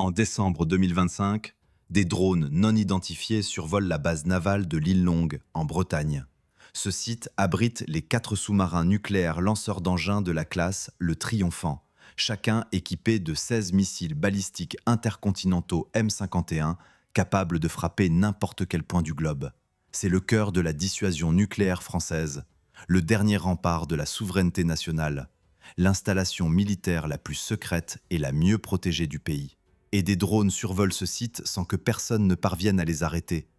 En décembre 2025, des drones non identifiés survolent la base navale de l'île Longue, en Bretagne. Ce site abrite les 4 sous-marins nucléaires lanceurs d'engins de la classe Le Triomphant, chacun équipé de 16 missiles balistiques intercontinentaux M51 capables de frapper n'importe quel point du globe. C'est le cœur de la dissuasion nucléaire française, le dernier rempart de la souveraineté nationale, l'installation militaire la plus secrète et la mieux protégée du pays. Et des drones survolent ce site sans que personne ne parvienne à les arrêter.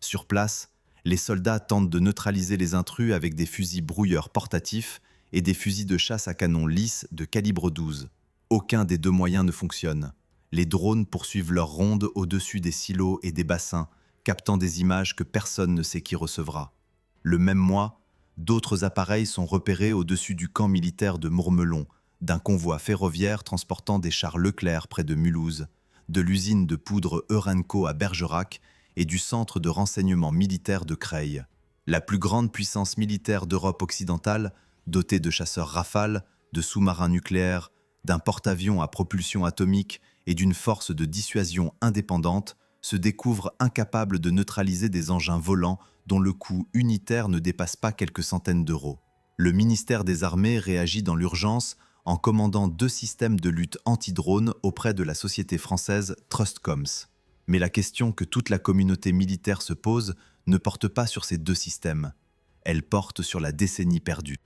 Sur place, les soldats tentent de neutraliser les intrus avec des fusils brouilleurs portatifs et des fusils de chasse à canon lisses de calibre 12. Aucun des deux moyens ne fonctionne. Les drones poursuivent leur ronde au-dessus des silos et des bassins, captant des images que personne ne sait qui recevra. Le même mois, d'autres appareils sont repérés au-dessus du camp militaire de Mourmelon, d'un convoi ferroviaire transportant des chars Leclerc près de Mulhouse, de l'usine de poudre Eurenco à Bergerac et du centre de renseignement militaire de Creil. La plus grande puissance militaire d'Europe occidentale, dotée de chasseurs Rafale, de sous-marins nucléaires, d'un porte-avions à propulsion atomique et d'une force de dissuasion indépendante, se découvre incapable de neutraliser des engins volants dont le coût unitaire ne dépasse pas quelques centaines d'euros. Le ministère des Armées réagit dans l'urgence en commandant 2 systèmes de lutte anti-drone auprès de la société française Trustcoms. Mais la question que toute la communauté militaire se pose ne porte pas sur ces 2 systèmes. Elle porte sur la décennie perdue.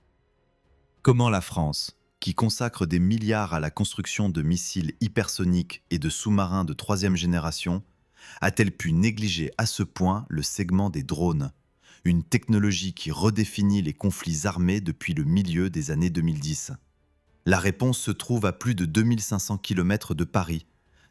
Comment la France, qui consacre des milliards à la construction de missiles hypersoniques et de sous-marins de 3e génération, a-t-elle pu négliger à ce point le segment des drones, une technologie qui redéfinit les conflits armés depuis le milieu des années 2010 ? La réponse se trouve à plus de 2500 km de Paris,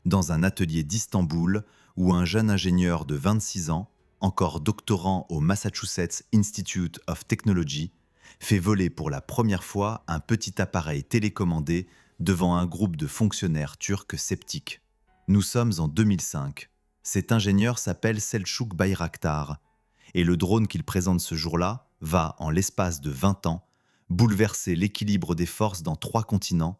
dans un atelier d'Istanbul où un jeune ingénieur de 26 ans, encore doctorant au Massachusetts Institute of Technology, fait voler pour la première fois un petit appareil télécommandé devant un groupe de fonctionnaires turcs sceptiques. Nous sommes en 2005. Cet ingénieur s'appelle Selçuk Bayraktar, et le drone qu'il présente ce jour-là va, en l'espace de 20 ans, bouleverser l'équilibre des forces dans 3 continents,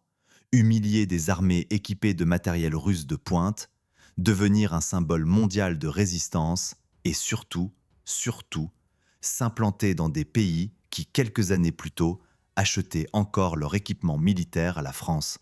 humilier des armées équipées de matériel russe de pointe, devenir un symbole mondial de résistance et surtout, s'implanter dans des pays qui, quelques années plus tôt, achetaient encore leur équipement militaire à la France.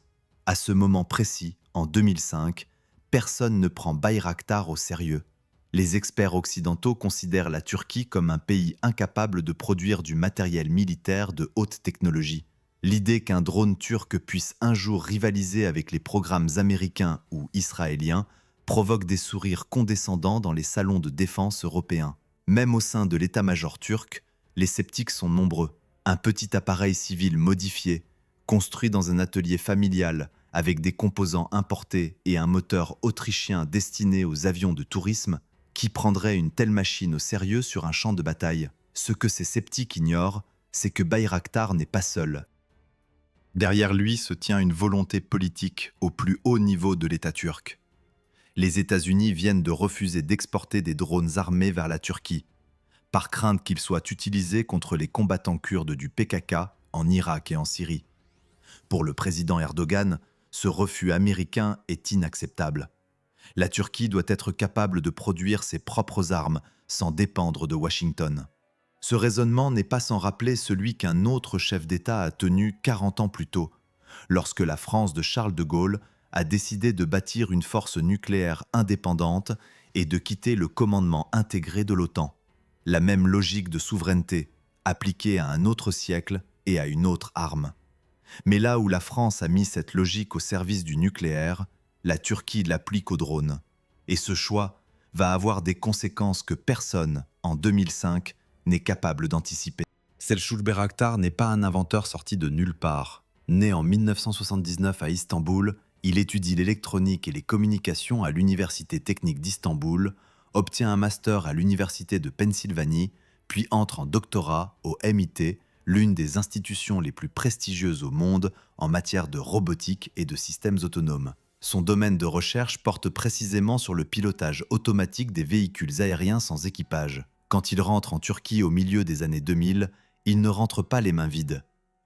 À ce moment précis, en 2005, personne ne prend Bayraktar au sérieux. Les experts occidentaux considèrent la Turquie comme un pays incapable de produire du matériel militaire de haute technologie. L'idée qu'un drone turc puisse un jour rivaliser avec les programmes américains ou israéliens provoque des sourires condescendants dans les salons de défense européens. Même au sein de l'état-major turc, les sceptiques sont nombreux. Un petit appareil civil modifié, construit dans un atelier familial avec des composants importés et un moteur autrichien destiné aux avions de tourisme, qui prendrait une telle machine au sérieux sur un champ de bataille? Ce que ces sceptiques ignorent, c'est que Bayraktar n'est pas seul. Derrière lui se tient une volonté politique au plus haut niveau de l'État turc. Les États-Unis viennent de refuser d'exporter des drones armés vers la Turquie, par crainte qu'ils soient utilisés contre les combattants kurdes du PKK en Irak et en Syrie. Pour le président Erdogan, ce refus américain est inacceptable. La Turquie doit être capable de produire ses propres armes sans dépendre de Washington. Ce raisonnement n'est pas sans rappeler celui qu'un autre chef d'État a tenu 40 ans plus tôt, lorsque la France de Charles de Gaulle a décidé de bâtir une force nucléaire indépendante et de quitter le commandement intégré de l'OTAN. La même logique de souveraineté, appliquée à un autre siècle et à une autre arme. Mais là où la France a mis cette logique au service du nucléaire, la Turquie l'applique aux drones. Et ce choix va avoir des conséquences que personne, en 2005, n'est capable d'anticiper. Selçuk Bayraktar n'est pas un inventeur sorti de nulle part. Né en 1979 à Istanbul, il étudie l'électronique et les communications à l'Université technique d'Istanbul, obtient un master à l'Université de Pennsylvanie, puis entre en doctorat au MIT, l'une des institutions les plus prestigieuses au monde en matière de robotique et de systèmes autonomes. Son domaine de recherche porte précisément sur le pilotage automatique des véhicules aériens sans équipage. Quand il rentre en Turquie au milieu des années 2000, il ne rentre pas les mains vides.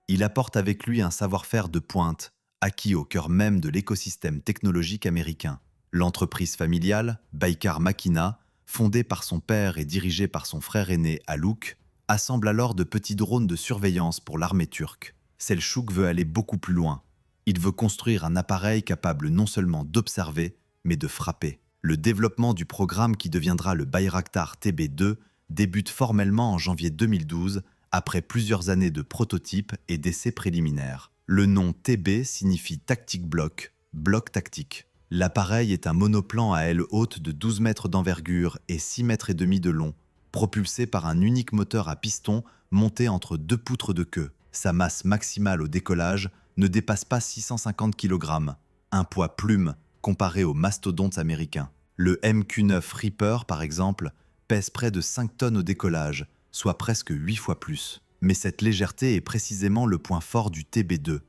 Il apporte avec lui un savoir-faire de pointe, acquis au cœur même de l'écosystème technologique américain. L'entreprise familiale, Baykar Makina, fondée par son père et dirigée par son frère aîné Alouk, assemble alors de petits drones de surveillance pour l'armée turque. Selçuk veut aller beaucoup plus loin. Il veut construire un appareil capable non seulement d'observer, mais de frapper. Le développement du programme qui deviendra le Bayraktar TB2 débute formellement en janvier 2012, après plusieurs années de prototypes et d'essais préliminaires. Le nom TB signifie Tactic Block, bloc tactique. L'appareil est un monoplan à aile haute de 12 mètres d'envergure et 6 mètres et demi de long, propulsé par un unique moteur à piston monté entre deux poutres de queue. Sa masse maximale au décollage ne dépasse pas 650 kg, un poids plume comparé aux mastodontes américains. Le MQ-9 Reaper, par exemple, pèse près de 5 tonnes au décollage, soit presque 8 fois plus. Mais cette légèreté est précisément le point fort du TB2.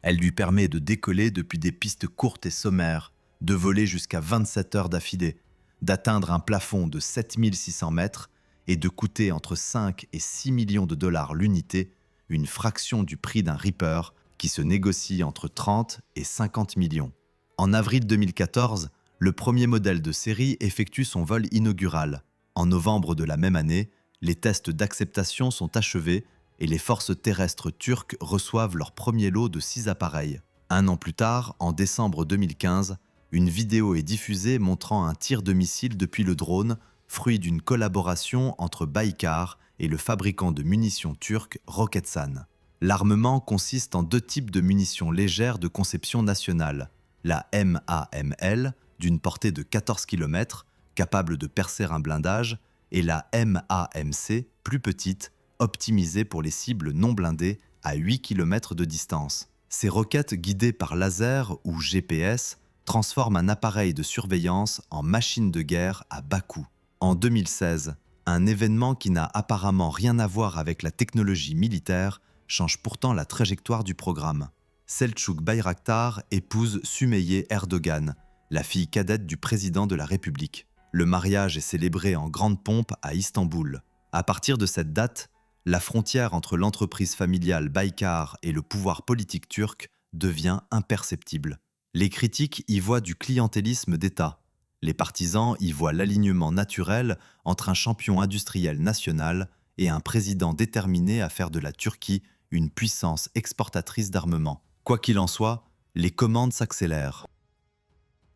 Elle lui permet de décoller depuis des pistes courtes et sommaires, de voler jusqu'à 27 heures d'affilée, d'atteindre un plafond de 7600 mètres et de coûter entre 5 et 6 millions de dollars l'unité, une fraction du prix d'un Reaper qui se négocie entre 30 et 50 millions. En avril 2014, le premier modèle de série effectue son vol inaugural. En novembre de la même année, les tests d'acceptation sont achevés et les forces terrestres turques reçoivent leur premier lot de 6 appareils. Un an plus tard, en décembre 2015, une vidéo est diffusée montrant un tir de missile depuis le drone, fruit d'une collaboration entre Baykar et le fabricant de munitions turc Roketsan. L'armement consiste en 2 types de munitions légères de conception nationale. La MAML, d'une portée de 14 km, capable de percer un blindage, et la MAMC, plus petite, optimisée pour les cibles non blindées à 8 km de distance. Ces roquettes guidées par laser ou GPS transforment un appareil de surveillance en machine de guerre à bas coût. En 2016, un événement qui n'a apparemment rien à voir avec la technologie militaire change pourtant la trajectoire du programme. Selçuk Bayraktar épouse Sümeyye Erdogan, la fille cadette du président de la République. Le mariage est célébré en grande pompe à Istanbul. À partir de cette date, la frontière entre l'entreprise familiale Baykar et le pouvoir politique turc devient imperceptible. Les critiques y voient du clientélisme d'État. Les partisans y voient l'alignement naturel entre un champion industriel national et un président déterminé à faire de la Turquie une puissance exportatrice d'armement. Quoi qu'il en soit, les commandes s'accélèrent.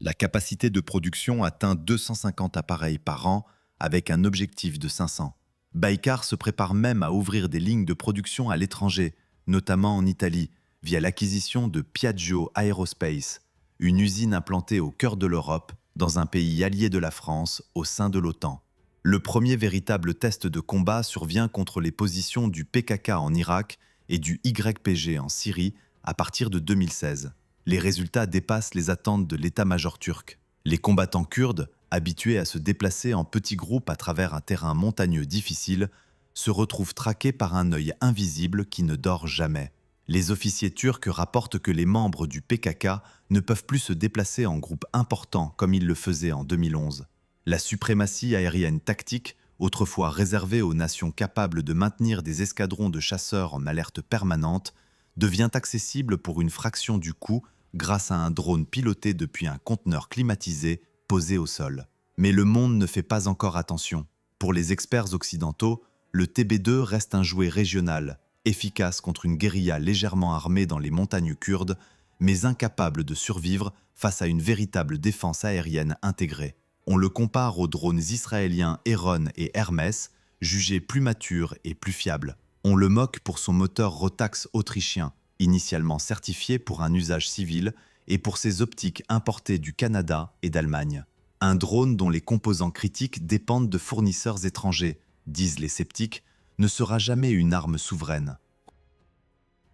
La capacité de production atteint 250 appareils par an avec un objectif de 500. Baykar se prépare même à ouvrir des lignes de production à l'étranger, notamment en Italie, via l'acquisition de Piaggio Aerospace, une usine implantée au cœur de l'Europe, dans un pays allié de la France, au sein de l'OTAN. Le premier véritable test de combat survient contre les positions du PKK en Irak et du YPG en Syrie à partir de 2016. Les résultats dépassent les attentes de l'état-major turc. Les combattants kurdes, habitués à se déplacer en petits groupes à travers un terrain montagneux difficile, se retrouvent traqués par un œil invisible qui ne dort jamais. Les officiers turcs rapportent que les membres du PKK ne peuvent plus se déplacer en groupes importants comme ils le faisaient en 2011. La suprématie aérienne tactique, autrefois réservée aux nations capables de maintenir des escadrons de chasseurs en alerte permanente, devient accessible pour une fraction du coût grâce à un drone piloté depuis un conteneur climatisé posé au sol. Mais le monde ne fait pas encore attention. Pour les experts occidentaux, le TB2 reste un jouet régional, efficace contre une guérilla légèrement armée dans les montagnes kurdes, mais incapable de survivre face à une véritable défense aérienne intégrée. On le compare aux drones israéliens Heron et Hermes, jugés plus matures et plus fiables. On le moque pour son moteur Rotax autrichien, initialement certifié pour un usage civil, et pour ses optiques importées du Canada et d'Allemagne. Un drone dont les composants critiques dépendent de fournisseurs étrangers, disent les sceptiques, ne sera jamais une arme souveraine.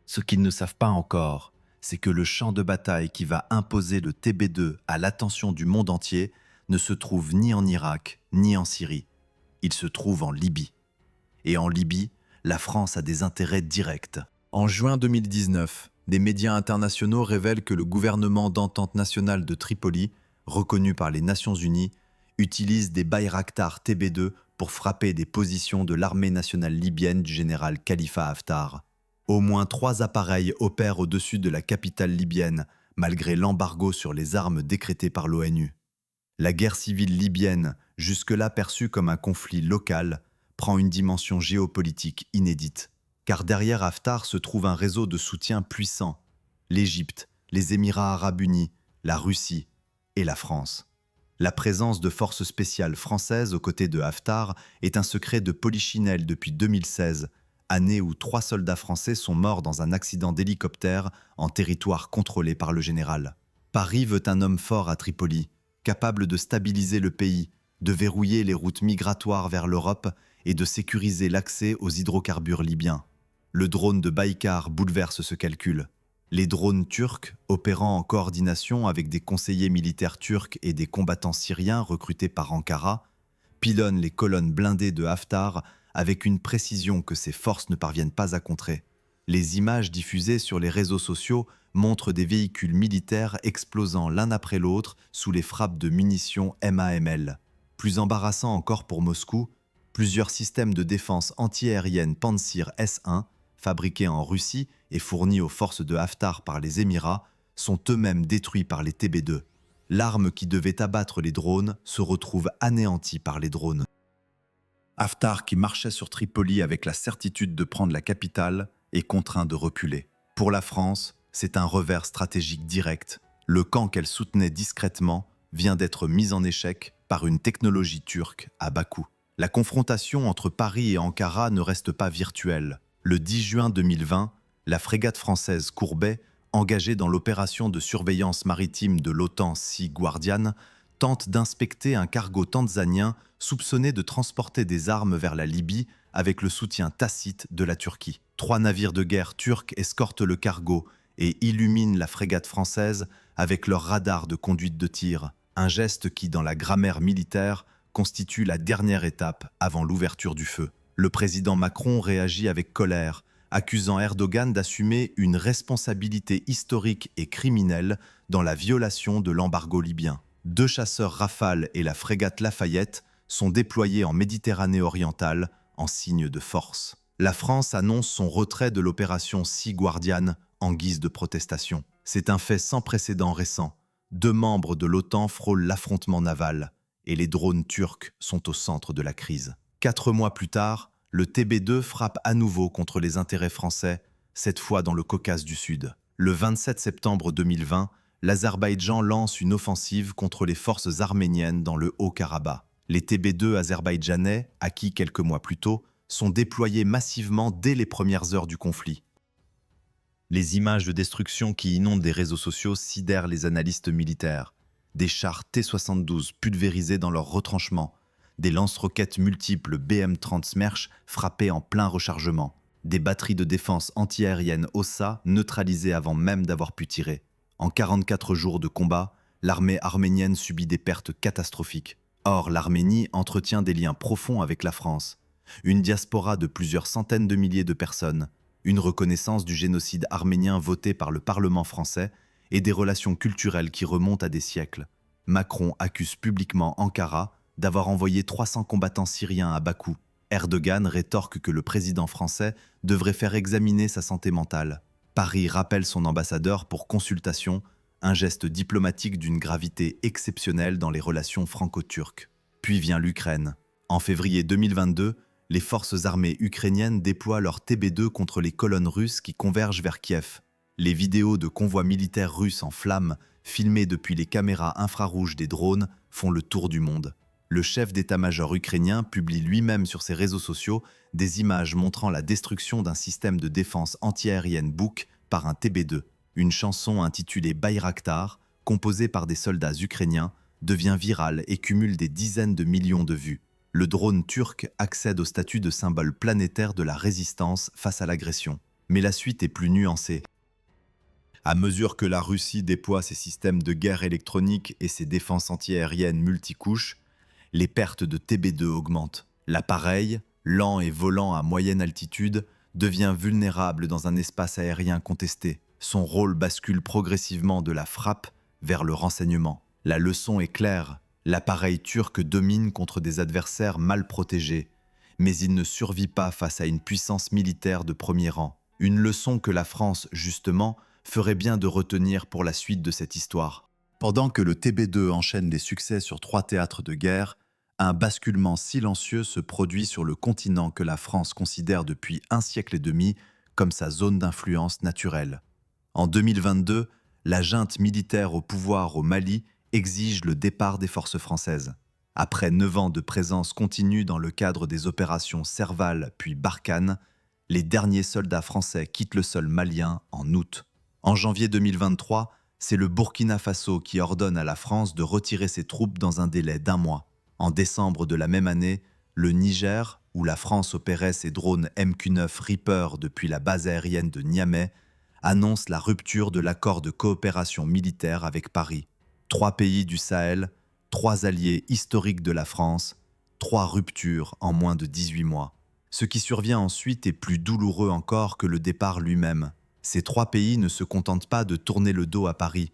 Ce qu'ils ne savent pas encore, c'est que le champ de bataille qui va imposer le TB2 à l'attention du monde entier ne se trouve ni en Irak, ni en Syrie. Il se trouve en Libye. Et en Libye, la France a des intérêts directs. En juin 2019, des médias internationaux révèlent que le gouvernement d'entente nationale de Tripoli, reconnu par les Nations Unies, utilise des Bayraktar TB2 pour frapper des positions de l'armée nationale libyenne du général Khalifa Haftar. Au moins 3 appareils opèrent au-dessus de la capitale libyenne, malgré l'embargo sur les armes décrété par l'ONU. La guerre civile libyenne, jusque-là perçue comme un conflit local, prend une dimension géopolitique inédite. Car derrière Haftar se trouve un réseau de soutien puissant: l'Égypte, les Émirats arabes unis, la Russie et la France. La présence de forces spéciales françaises aux côtés de Haftar est un secret de polichinelle depuis 2016, année où 3 soldats français sont morts dans un accident d'hélicoptère en territoire contrôlé par le général. Paris veut un homme fort à Tripoli, capable de stabiliser le pays, de verrouiller les routes migratoires vers l'Europe et de sécuriser l'accès aux hydrocarbures libyens. Le drone de Baïkar bouleverse ce calcul. Les drones turcs, opérant en coordination avec des conseillers militaires turcs et des combattants syriens recrutés par Ankara, pilonnent les colonnes blindées de Haftar avec une précision que ses forces ne parviennent pas à contrer. Les images diffusées sur les réseaux sociaux montrent des véhicules militaires explosant l'un après l'autre sous les frappes de munitions MAML. Plus embarrassant encore pour Moscou, plusieurs systèmes de défense antiaérienne Pantsir S-1, fabriqués en Russie et fournis aux forces de Haftar par les Émirats, sont eux-mêmes détruits par les TB2. L'arme qui devait abattre les drones se retrouve anéantie par les drones. Haftar, qui marchait sur Tripoli avec la certitude de prendre la capitale, est contraint de reculer. Pour la France, c'est un revers stratégique direct. Le camp qu'elle soutenait discrètement vient d'être mis en échec par une technologie turque à bas coût. La confrontation entre Paris et Ankara ne reste pas virtuelle. Le 10 juin 2020, la frégate française Courbet, engagée dans l'opération de surveillance maritime de l'OTAN Sea Guardian, tente d'inspecter un cargo tanzanien soupçonné de transporter des armes vers la Libye avec le soutien tacite de la Turquie. 3 navires de guerre turcs escortent le cargo et illuminent la frégate française avec leur radar de conduite de tir, un geste qui, dans la grammaire militaire, constitue la dernière étape avant l'ouverture du feu. Le président Macron réagit avec colère, accusant Erdogan d'assumer une responsabilité historique et criminelle dans la violation de l'embargo libyen. 2 chasseurs Rafale et la frégate Lafayette sont déployés en Méditerranée orientale en signe de force. La France annonce son retrait de l'opération Sea Guardian en guise de protestation. C'est un fait sans précédent récent. 2 membres de l'OTAN frôlent l'affrontement naval et les drones turcs sont au centre de la crise. 4 mois plus tard, le TB2 frappe à nouveau contre les intérêts français, cette fois dans le Caucase du Sud. Le 27 septembre 2020, l'Azerbaïdjan lance une offensive contre les forces arméniennes dans le Haut-Karabakh. Les TB2 azerbaïdjanais, acquis quelques mois plus tôt, sont déployés massivement dès les premières heures du conflit. Les images de destruction qui inondent les réseaux sociaux sidèrent les analystes militaires. Des chars T-72 pulvérisés dans leurs retranchements, des lance-roquettes multiples BM-30 Smerch frappés en plein rechargement, des batteries de défense antiaérienne OSA neutralisées avant même d'avoir pu tirer. En 44 jours de combat, l'armée arménienne subit des pertes catastrophiques. Or, l'Arménie entretient des liens profonds avec la France. Une diaspora de plusieurs centaines de milliers de personnes, une reconnaissance du génocide arménien voté par le Parlement français et des relations culturelles qui remontent à des siècles. Macron accuse publiquement Ankara d'avoir envoyé 300 combattants syriens à Bakou. Erdogan rétorque que le président français devrait faire examiner sa santé mentale. Paris rappelle son ambassadeur pour consultation, un geste diplomatique d'une gravité exceptionnelle dans les relations franco-turques. Puis vient l'Ukraine. En février 2022, les forces armées ukrainiennes déploient leur TB2 contre les colonnes russes qui convergent vers Kiev. Les vidéos de convois militaires russes en flammes, filmées depuis les caméras infrarouges des drones, font le tour du monde. Le chef d'état-major ukrainien publie lui-même sur ses réseaux sociaux des images montrant la destruction d'un système de défense antiaérienne Buk par un TB2. Une chanson intitulée Bayraktar, composée par des soldats ukrainiens, devient virale et cumule des dizaines de millions de vues. Le drone turc accède au statut de symbole planétaire de la résistance face à l'agression. Mais la suite est plus nuancée. À mesure que la Russie déploie ses systèmes de guerre électronique et ses défenses antiaériennes multicouches, les pertes de TB2 augmentent. L'appareil, lent et volant à moyenne altitude, devient vulnérable dans un espace aérien contesté. Son rôle bascule progressivement de la frappe vers le renseignement. La leçon est claire, l'appareil turc domine contre des adversaires mal protégés, mais il ne survit pas face à une puissance militaire de premier rang. Une leçon que la France, justement, ferait bien de retenir pour la suite de cette histoire. Pendant que le TB2 enchaîne les succès sur 3 théâtres de guerre, un basculement silencieux se produit sur le continent que la France considère depuis un siècle et demi comme sa zone d'influence naturelle. En 2022, la junte militaire au pouvoir au Mali exige le départ des forces françaises. Après 9 ans de présence continue dans le cadre des opérations Serval puis Barkhane, les derniers soldats français quittent le sol malien en août. En janvier 2023, c'est le Burkina Faso qui ordonne à la France de retirer ses troupes dans un délai d'1 mois. En décembre de la même année, le Niger, où la France opérait ses drones MQ-9 Reaper depuis la base aérienne de Niamey, annonce la rupture de l'accord de coopération militaire avec Paris. 3 pays du Sahel, 3 alliés historiques de la France, 3 ruptures en moins de 18 mois. Ce qui survient ensuite est plus douloureux encore que le départ lui-même. Ces 3 pays ne se contentent pas de tourner le dos à Paris.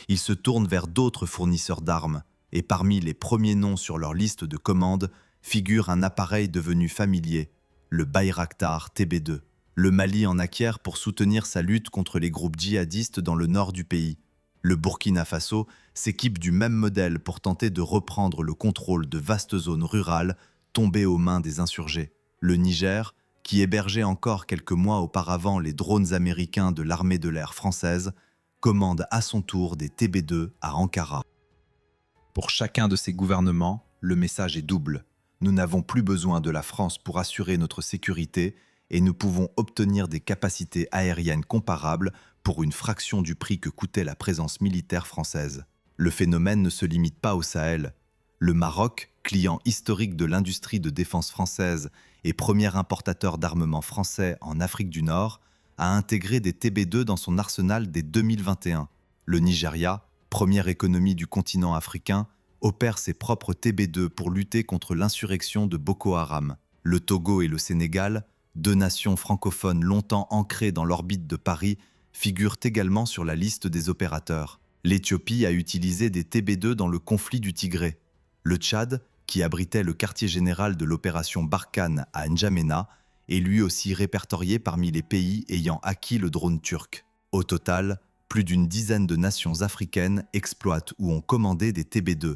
Ils se tournent vers d'autres fournisseurs d'armes, et parmi les premiers noms sur leur liste de commandes figure un appareil devenu familier, le Bayraktar TB2. Le Mali en acquiert pour soutenir sa lutte contre les groupes djihadistes dans le nord du pays. Le Burkina Faso s'équipe du même modèle pour tenter de reprendre le contrôle de vastes zones rurales tombées aux mains des insurgés. Le Niger, qui hébergeait encore quelques mois auparavant les drones américains de l'armée de l'air française, commande à son tour des TB2 à Ankara. Pour chacun de ces gouvernements, le message est double. Nous n'avons plus besoin de la France pour assurer notre sécurité et nous pouvons obtenir des capacités aériennes comparables pour une fraction du prix que coûtait la présence militaire française. Le phénomène ne se limite pas au Sahel. Le Maroc, client historique de l'industrie de défense française et premier importateur d'armement français en Afrique du Nord, a intégré des TB2 dans son arsenal dès 2021. Le Nigeria, première économie du continent africain, opère ses propres TB2 pour lutter contre l'insurrection de Boko Haram. Le Togo et le Sénégal, 2 nations francophones longtemps ancrées dans l'orbite de Paris, figurent également sur la liste des opérateurs. L'Éthiopie a utilisé des TB2 dans le conflit du Tigré. Le Tchad, qui abritait le quartier général de l'opération Barkhane à N'Djamena, est lui aussi répertorié parmi les pays ayant acquis le drone turc. Au total, plus d'une dizaine de nations africaines exploitent ou ont commandé des TB2,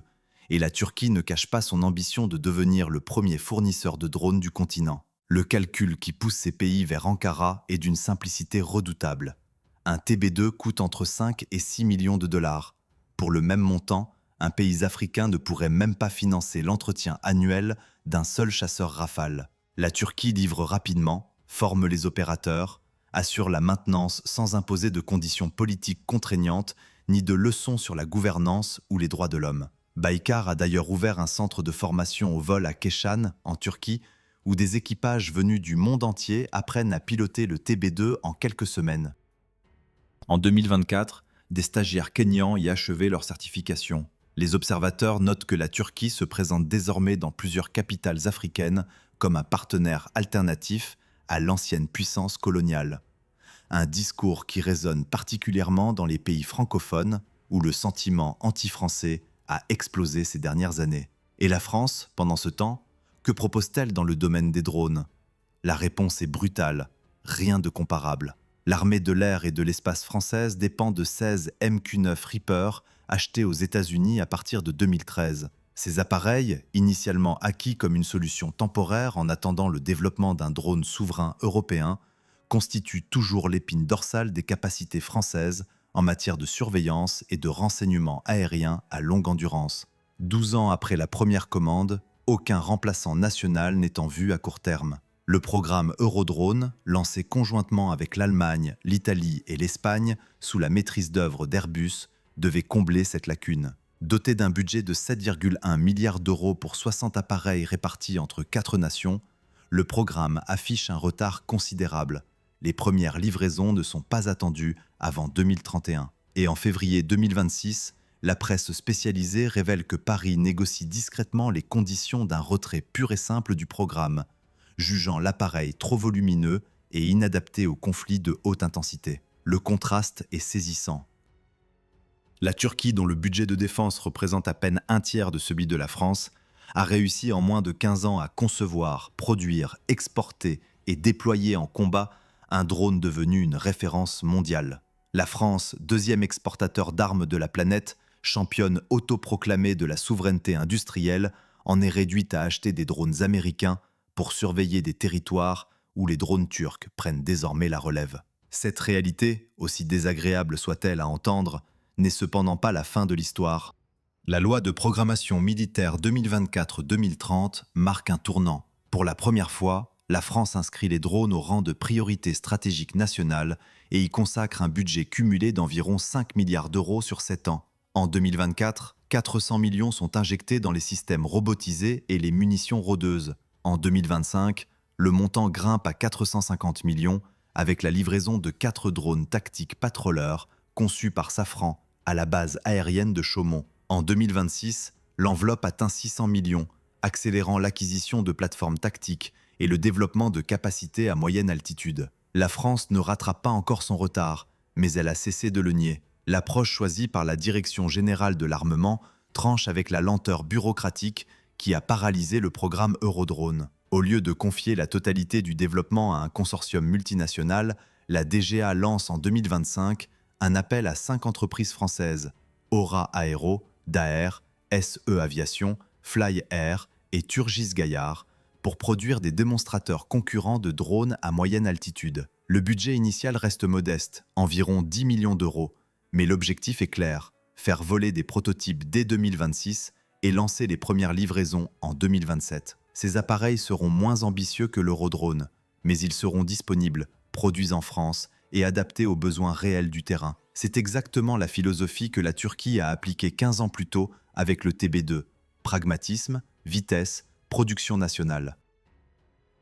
et la Turquie ne cache pas son ambition de devenir le premier fournisseur de drones du continent. Le calcul qui pousse ces pays vers Ankara est d'une simplicité redoutable. Un TB2 coûte entre 5 et 6 millions de dollars. Pour le même montant, un pays africain ne pourrait même pas financer l'entretien annuel d'un seul chasseur Rafale. La Turquie livre rapidement, forme les opérateurs, assure la maintenance sans imposer de conditions politiques contraignantes ni de leçons sur la gouvernance ou les droits de l'homme. Baykar a d'ailleurs ouvert un centre de formation au vol à Keşan, en Turquie, où des équipages venus du monde entier apprennent à piloter le TB2 en quelques semaines. En 2024, des stagiaires kényans y achevaient leur certification. Les observateurs notent que la Turquie se présente désormais dans plusieurs capitales africaines comme un partenaire alternatif à l'ancienne puissance coloniale. Un discours qui résonne particulièrement dans les pays francophones où le sentiment anti-français a explosé ces dernières années. Et la France, pendant ce temps, que propose-t-elle dans le domaine des drones? La réponse est brutale, rien de comparable. L'armée de l'air et de l'espace française dépend de 16 MQ-9 Reaper achetés aux États-Unis à partir de 2013. Ces appareils, initialement acquis comme une solution temporaire en attendant le développement d'un drone souverain européen, constituent toujours l'épine dorsale des capacités françaises en matière de surveillance et de renseignement aérien à longue endurance. 12 ans après la première commande, aucun remplaçant national n'est en vue à court terme. Le programme Eurodrone, lancé conjointement avec l'Allemagne, l'Italie et l'Espagne sous la maîtrise d'œuvre d'Airbus, devait combler cette lacune. Doté d'un budget de 7,1 milliards d'euros pour 60 appareils répartis entre 4 nations, le programme affiche un retard considérable. Les premières livraisons ne sont pas attendues avant 2031. Et en février 2026, la presse spécialisée révèle que Paris négocie discrètement les conditions d'un retrait pur et simple du programme, jugeant l'appareil trop volumineux et inadapté aux conflits de haute intensité. Le contraste est saisissant. La Turquie, dont le budget de défense représente à peine un tiers de celui de la France, a réussi en moins de 15 ans à concevoir, produire, exporter et déployer en combat un drone devenu une référence mondiale. La France, deuxième exportateur d'armes de la planète, championne autoproclamée de la souveraineté industrielle, en est réduite à acheter des drones américains pour surveiller des territoires où les drones turcs prennent désormais la relève. Cette réalité, aussi désagréable soit-elle à entendre, n'est cependant pas la fin de l'histoire. La loi de programmation militaire 2024-2030 marque un tournant. Pour la première fois, la France inscrit les drones au rang de priorité stratégique nationale et y consacre un budget cumulé d'environ 5 milliards d'euros sur 7 ans. En 2024, 400 millions sont injectés dans les systèmes robotisés et les munitions rôdeuses. En 2025, le montant grimpe à 450 millions avec la livraison de 4 drones tactiques patroleurs conçus par Safran à la base aérienne de Chaumont. En 2026, l'enveloppe atteint 600 millions, accélérant l'acquisition de plateformes tactiques et le développement de capacités à moyenne altitude. La France ne rattrape pas encore son retard, mais elle a cessé de le nier. L'approche choisie par la Direction générale de l'armement tranche avec la lenteur bureaucratique qui a paralysé le programme Eurodrone. Au lieu de confier la totalité du développement à un consortium multinational, la DGA lance en 2025 un appel à 5 entreprises françaises, Aura Aéro, Daher, SE Aviation, Fly Air et Turgis Gaillard, pour produire des démonstrateurs concurrents de drones à moyenne altitude. Le budget initial reste modeste, environ 10 millions d'euros, mais l'objectif est clair, faire voler des prototypes dès 2026 et lancer les premières livraisons en 2027. Ces appareils seront moins ambitieux que l'Eurodrone, mais ils seront disponibles, produits en France et adaptés aux besoins réels du terrain. C'est exactement la philosophie que la Turquie a appliquée 15 ans plus tôt avec le TB2. Pragmatisme, vitesse, production nationale.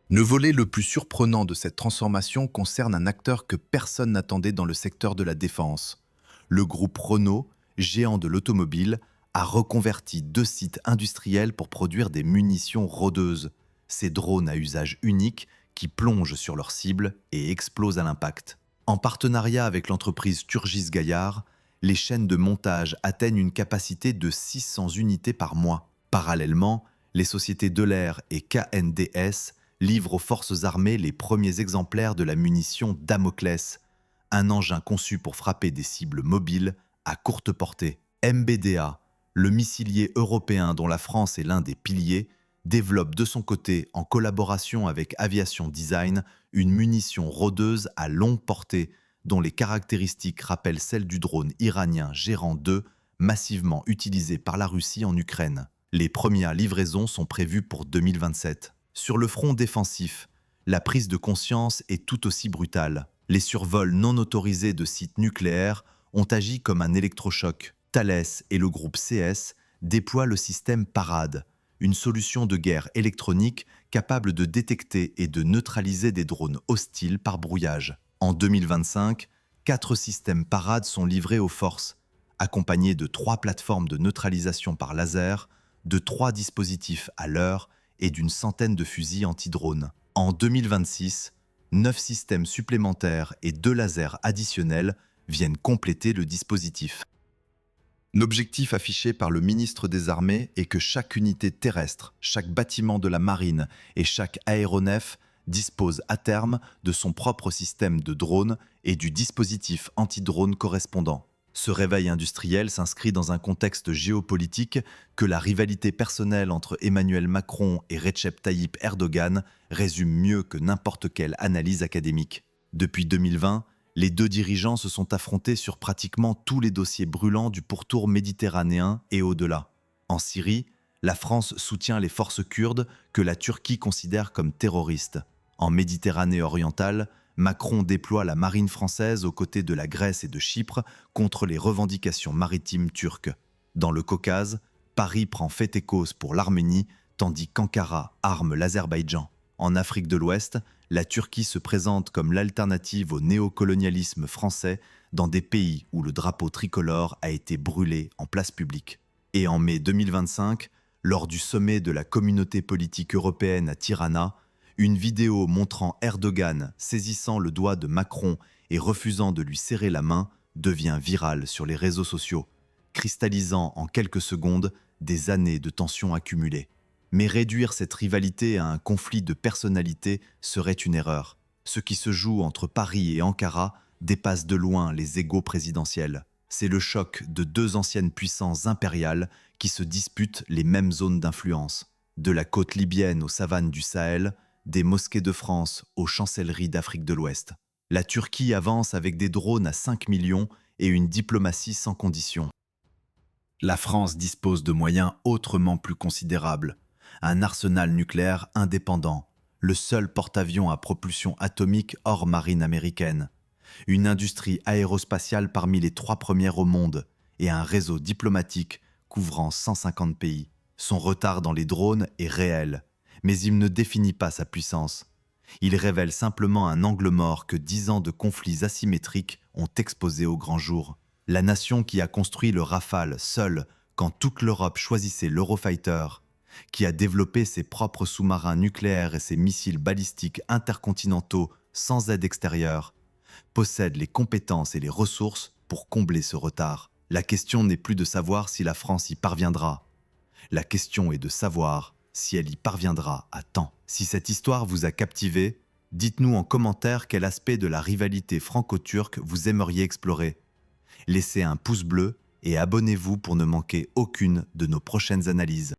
Le volet le plus surprenant de cette transformation concerne un acteur que personne n'attendait dans le secteur de la défense. Le groupe Renault, géant de l'automobile, a reconverti 2 sites industriels pour produire des munitions rôdeuses. Ces drones à usage unique qui plongent sur leur cible et explosent à l'impact. En partenariat avec l'entreprise Turgis Gaillard, les chaînes de montage atteignent une capacité de 600 unités par mois. Parallèlement, les sociétés Delair et KNDS livrent aux forces armées les premiers exemplaires de la munition Damoclès, un engin conçu pour frapper des cibles mobiles à courte portée. MBDA, le missilier européen dont la France est l'un des piliers, développe de son côté, en collaboration avec Aviation Design, une munition rôdeuse à longue portée dont les caractéristiques rappellent celles du drone iranien Gérant 2, massivement utilisé par la Russie en Ukraine. Les premières livraisons sont prévues pour 2027. Sur le front défensif, la prise de conscience est tout aussi brutale. Les survols non autorisés de sites nucléaires ont agi comme un électrochoc. Thales et le groupe CS déploient le système Parade, une solution de guerre électronique capable de détecter et de neutraliser des drones hostiles par brouillage. En 2025, 4 systèmes Parade sont livrés aux forces, accompagnés de 3 plateformes de neutralisation par laser, de 3 dispositifs à l'heure et d'une centaine de fusils anti-drones. En 2026, 9 systèmes supplémentaires et 2 lasers additionnels viennent compléter le dispositif. L'objectif affiché par le ministre des Armées est que chaque unité terrestre, chaque bâtiment de la marine et chaque aéronef dispose à terme de son propre système de drone et du dispositif anti-drone correspondant. Ce réveil industriel s'inscrit dans un contexte géopolitique que la rivalité personnelle entre Emmanuel Macron et Recep Tayyip Erdogan résume mieux que n'importe quelle analyse académique. Depuis 2020, les 2 dirigeants se sont affrontés sur pratiquement tous les dossiers brûlants du pourtour méditerranéen et au-delà. En Syrie, la France soutient les forces kurdes que la Turquie considère comme terroristes. En Méditerranée orientale, Macron déploie la marine française aux côtés de la Grèce et de Chypre contre les revendications maritimes turques. Dans le Caucase, Paris prend fait et cause pour l'Arménie, tandis qu'Ankara arme l'Azerbaïdjan. En Afrique de l'Ouest, la Turquie se présente comme l'alternative au néocolonialisme français dans des pays où le drapeau tricolore a été brûlé en place publique. Et en mai 2025, lors du sommet de la Communauté politique européenne à Tirana, une vidéo montrant Erdogan saisissant le doigt de Macron et refusant de lui serrer la main devient virale sur les réseaux sociaux, cristallisant en quelques secondes des années de tensions accumulées. Mais réduire cette rivalité à un conflit de personnalité serait une erreur. Ce qui se joue entre Paris et Ankara dépasse de loin les égos présidentiels. C'est le choc de deux anciennes puissances impériales qui se disputent les mêmes zones d'influence. De la côte libyenne aux savanes du Sahel, des mosquées de France aux chancelleries d'Afrique de l'Ouest. La Turquie avance avec des drones à 5 millions et une diplomatie sans condition. La France dispose de moyens autrement plus considérables. Un arsenal nucléaire indépendant, le seul porte-avions à propulsion atomique hors marine américaine, une industrie aérospatiale parmi les 3 premières au monde et un réseau diplomatique couvrant 150 pays. Son retard dans les drones est réel, mais il ne définit pas sa puissance. Il révèle simplement un angle mort que 10 ans de conflits asymétriques ont exposé au grand jour. La nation qui a construit le Rafale seule quand toute l'Europe choisissait l'Eurofighter, qui a développé ses propres sous-marins nucléaires et ses missiles balistiques intercontinentaux sans aide extérieure, possède les compétences et les ressources pour combler ce retard. La question n'est plus de savoir si la France y parviendra. La question est de savoir si elle y parviendra à temps. Si cette histoire vous a captivé, dites-nous en commentaire quel aspect de la rivalité franco-turque vous aimeriez explorer. Laissez un pouce bleu et abonnez-vous pour ne manquer aucune de nos prochaines analyses.